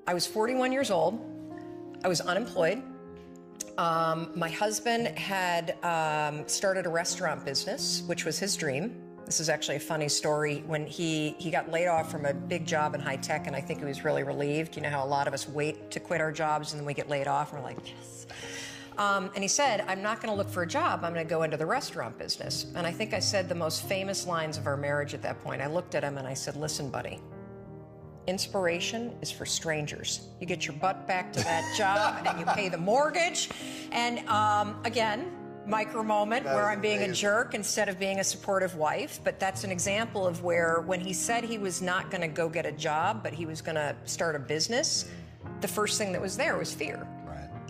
I was 41 years old. I was unemployed. My husband had started a restaurant business, which was his dream. This is actually a funny story. When he got laid off from a big job in high tech, and I think he was really relieved. You know how a lot of us wait to quit our jobs and then we get laid off and we're like, yes. And he said, I'm not going to look for a job. I'm going to go into the restaurant business. And I think I said the most famous lines of our marriage at that point. I looked at him and I said, listen, buddy, inspiration is for strangers. You get your butt back to that job and you pay the mortgage. And again, micro moment where I'm being a jerk instead of being a supportive wife. But that's an example of where when he said he was not going to go get a job, but he was going to start a business, the first thing that was there was fear.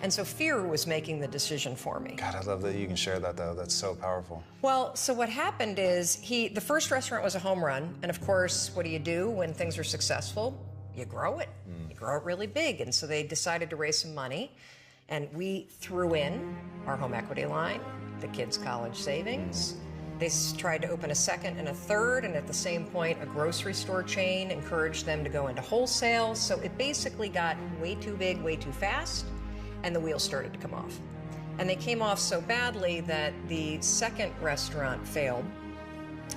And so fear was making the decision for me. God, I love that you can share that, though. That's so powerful. Well, so what happened is the first restaurant was a home run. And of course, what do when things are successful? You grow it. You grow it really big. And so they decided to raise some money. And we threw in our home equity line, the kids' college savings. They tried to open a second and a third. And at the same point, a grocery store chain encouraged them to go into wholesale. So it basically got way too big, way too fast. And the wheels started to come off. And they came off so badly that the second restaurant failed,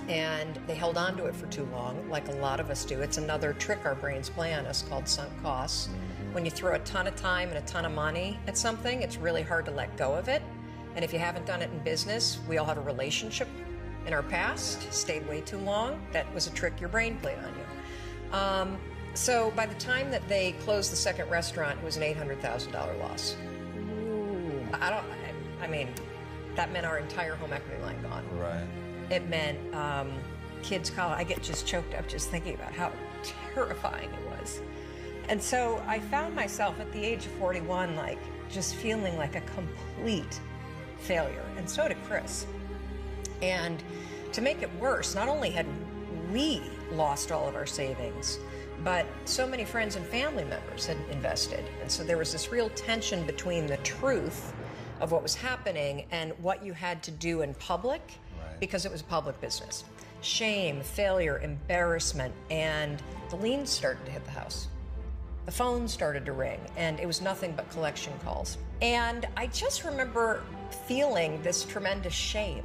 and they held on to it for too long, like a lot of us do. It's another trick our brains play on us called sunk costs. When you throw a ton of time and a ton of money at something, it's really hard to let go of it. And if you haven't done it in business, we all have a relationship in our past, stayed way too long. That was a trick your brain played on you. So by the time that they closed the second restaurant, it was an $800,000 loss. Ooh. I mean, that meant our entire home equity line gone. Right. It meant kids' college. I get just choked up just thinking about how terrifying it was. And so I found myself at the age of 41, like, just feeling like a complete failure. And so did Chris. And to make it worse, not only had we lost all of our savings, but so many friends and family members had invested. And so there was this real tension between the truth of what was happening and what you had to do in public, because it was a public business. Shame, failure, embarrassment, and the liens started to hit the house. The phone started to ring, and it was nothing but collection calls. And I just remember feeling this tremendous shame.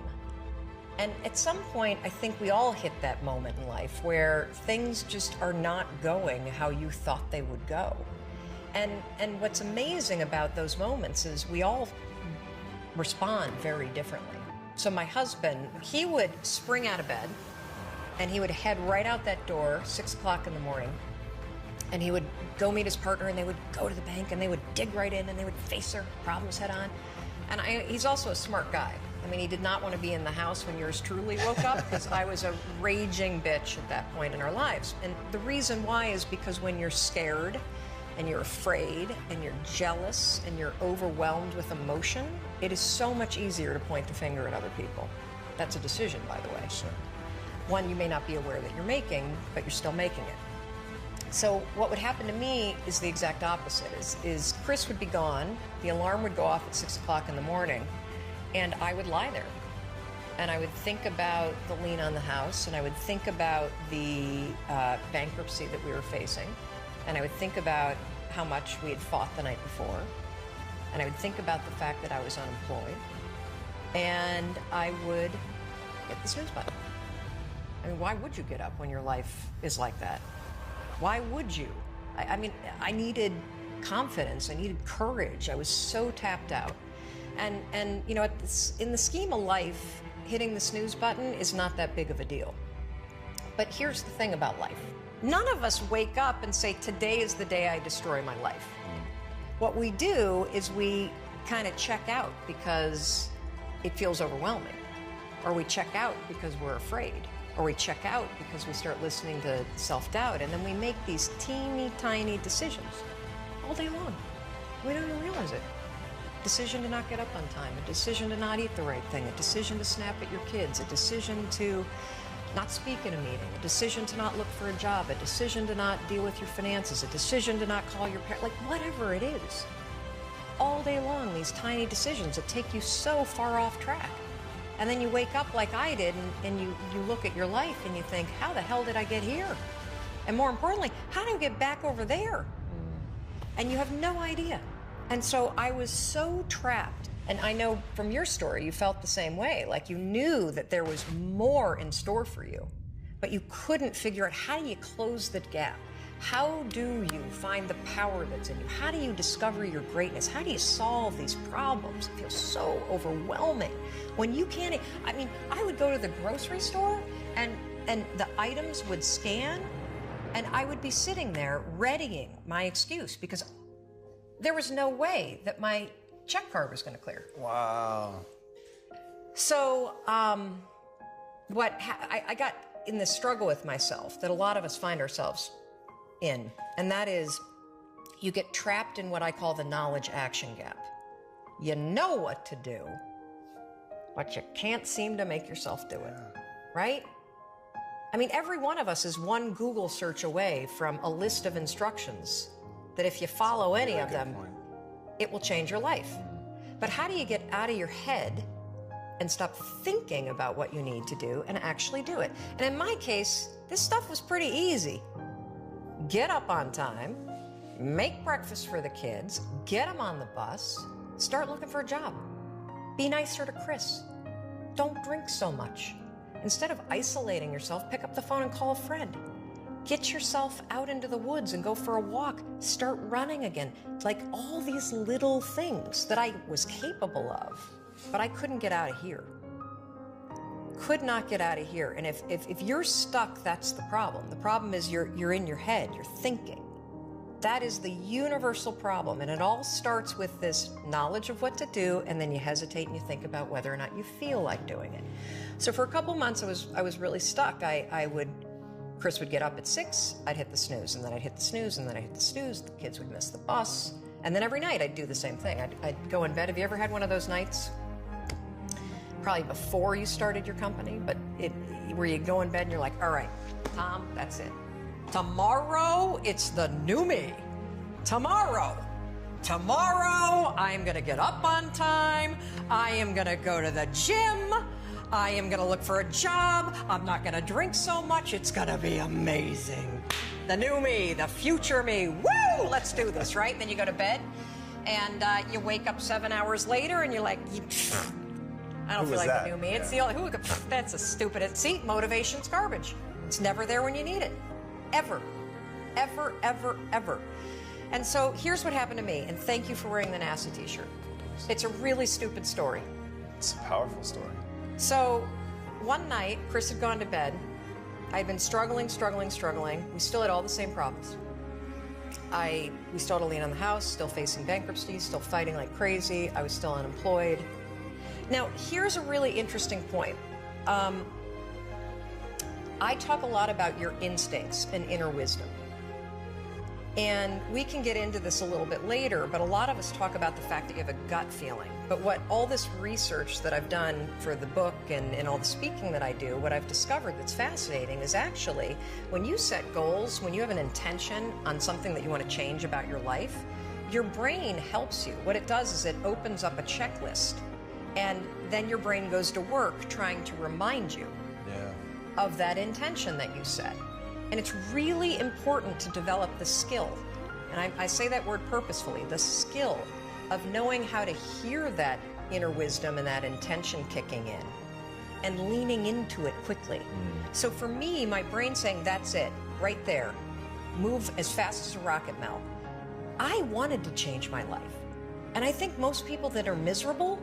And at some point, I think we all hit that moment in life where things just are not going how you thought they would go. And what's amazing about those moments is we all respond very differently. So my husband, he would spring out of bed and he would head right out that door, 6 o'clock in the morning, and he would go meet his partner and they would go to the bank and they would dig right in and they would face their problems head on. And he's also a smart guy. I mean, he did not want to be in the house when yours truly woke up, because I was a raging bitch at that point in our lives. And the reason why is because when you're scared and you're afraid and you're jealous and you're overwhelmed with emotion, it is so much easier to point the finger at other people. That's a decision, by the way. Sure. One you may not be aware that you're making, but you're still making it. So what would happen to me is the exact opposite. Is Chris would be gone, the alarm would go off at 6 o'clock in the morning, and I would lie there. And I would think about the lien on the house, and I would think about the bankruptcy that we were facing, and I would think about how much we had fought the night before, and I would think about the fact that I was unemployed, and I would hit the snooze button. I mean, why would you get up when your life is like that? Why would you? I mean, I needed confidence, I needed courage. I was so tapped out. And you know, in the scheme of life, hitting the snooze button is not that big of a deal. But here's the thing about life. None of us wake up and say, today is the day I destroy my life. What we do is we kind of check out because it feels overwhelming. Or we check out because we're afraid. Or we check out because we start listening to self-doubt. And then we make these teeny tiny decisions all day long. We don't even realize it. Decision to not get up on time, a decision to not eat the right thing, a decision to snap at your kids, a decision to not speak in a meeting, a decision to not look for a job, a decision to not deal with your finances, a decision to not call your parents, like whatever it is. All day long, these tiny decisions that take you so far off track. And then you wake up like I did and you look at your life and you think, how the hell did I get here? And more importantly, how do I get back over there? and you have no idea. And so I was so trapped. And I know from your story, you felt the same way. Like you knew that there was more in store for you, but you couldn't figure out how do you close that gap? How do you find the power that's in you? How do you discover your greatness? How do you solve these problems? It feels so overwhelming when you can't. I mean, I would go to the grocery store and the items would scan and I would be sitting there readying my excuse because there was no way that my check card was going to clear. Wow. So I got in this struggle with myself that a lot of us find ourselves in, and that is you get trapped in what I call the knowledge action gap. You know what to do, but you can't seem to make yourself do it, right? I mean, every one of us is one Google search away from a list of instructions that if you follow any of them, it will change your life. But how do you get out of your head and stop thinking about what you need to do and actually do it? And in my case, this stuff was pretty easy. Get up on time, make breakfast for the kids, get them on the bus, start looking for a job. Be nicer to Chris. Don't drink so much. Instead of isolating yourself, pick up the phone and call a friend. Get yourself out into the woods and go for a walk. Start running again. Like all these little things that I was capable of, but I couldn't get out of here. Could not get out of here. And if you're stuck, that's the problem. The problem is you're in your head, you're thinking. That is the universal problem. And it all starts with this knowledge of what to do, and then you hesitate and you think about whether or not you feel like doing it. So for a couple months, I was really stuck. Chris would get up at 6, I'd hit the snooze, and then I'd hit the snooze, and then I'd hit the snooze, the kids would miss the bus. And then every night I'd do the same thing. I'd go in bed. Have you ever had one of those nights? Probably before you started your company, but where you go in bed and you're like, all right, Tom, that's it. Tomorrow, it's the new me. Tomorrow, I'm gonna get up on time. I am gonna go to the gym. I am gonna look for a job. I'm not gonna drink so much. It's gonna be amazing. The new me, the future me. Woo! Let's do this, right? And then you go to bed, and you wake up 7 hours later, and you're like, I don't feel like the new me. It's the only, that's a stupid, see, motivation's garbage. It's never there when you need it. Ever, ever, ever, ever. And so here's what happened to me, and thank you for wearing the NASA t-shirt. It's a really stupid story. It's a powerful story. So one night, Chris had gone to bed. I had been struggling. We still had all the same problems. We still had a lien on the house, still facing bankruptcy, still fighting like crazy. I was still unemployed. Now, here's a really interesting point. I talk a lot about your instincts and inner wisdom. And we can get into this a little bit later, but a lot of us talk about the fact that you have a gut feeling. But what all this research that I've done for the book and all the speaking that I do, what I've discovered that's fascinating is actually when you set goals, when you have an intention on something that you want to change about your life, your brain helps you. What it does is it opens up a checklist, and then your brain goes to work trying to remind you of that intention that you set. And it's really important to develop the skill, and I say that word purposefully, the skill of knowing how to hear that inner wisdom and that intention kicking in and leaning into it quickly. So for me, my brain saying, that's it, right there, move as fast as a rocket, Mel. I wanted to change my life. And I think most people that are miserable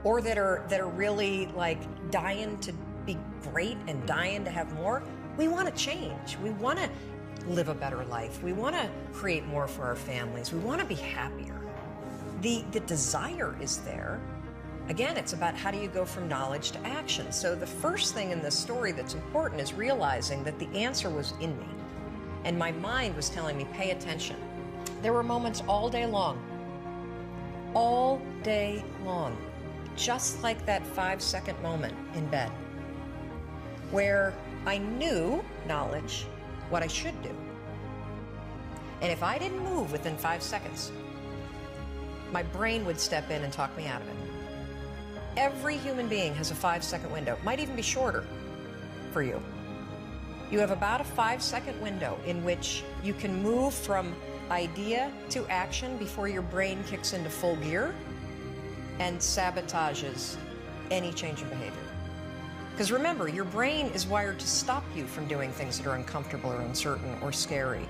or that are really like dying to be great and dying to have more, we want to change. We want to live a better life. We want to create more for our families. We want to be happier. The desire is there. Again, it's about how do you go from knowledge to action. So the first thing in this story that's important is realizing that the answer was in me. And my mind was telling me, pay attention. There were moments all day long, just like that 5-second moment in bed, where I knew, knowledge, what I should do. And if I didn't move within 5 seconds, my brain would step in and talk me out of it. Every human being has a 5-second window. It might even be shorter for you. You have about a 5-second window in which you can move from idea to action before your brain kicks into full gear and sabotages any change in behavior. Because remember, your brain is wired to stop you from doing things that are uncomfortable or uncertain or scary.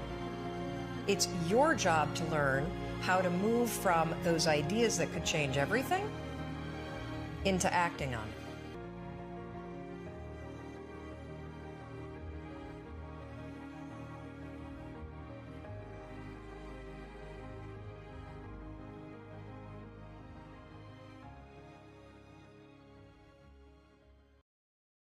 It's your job to learn how to move from those ideas that could change everything into acting on it.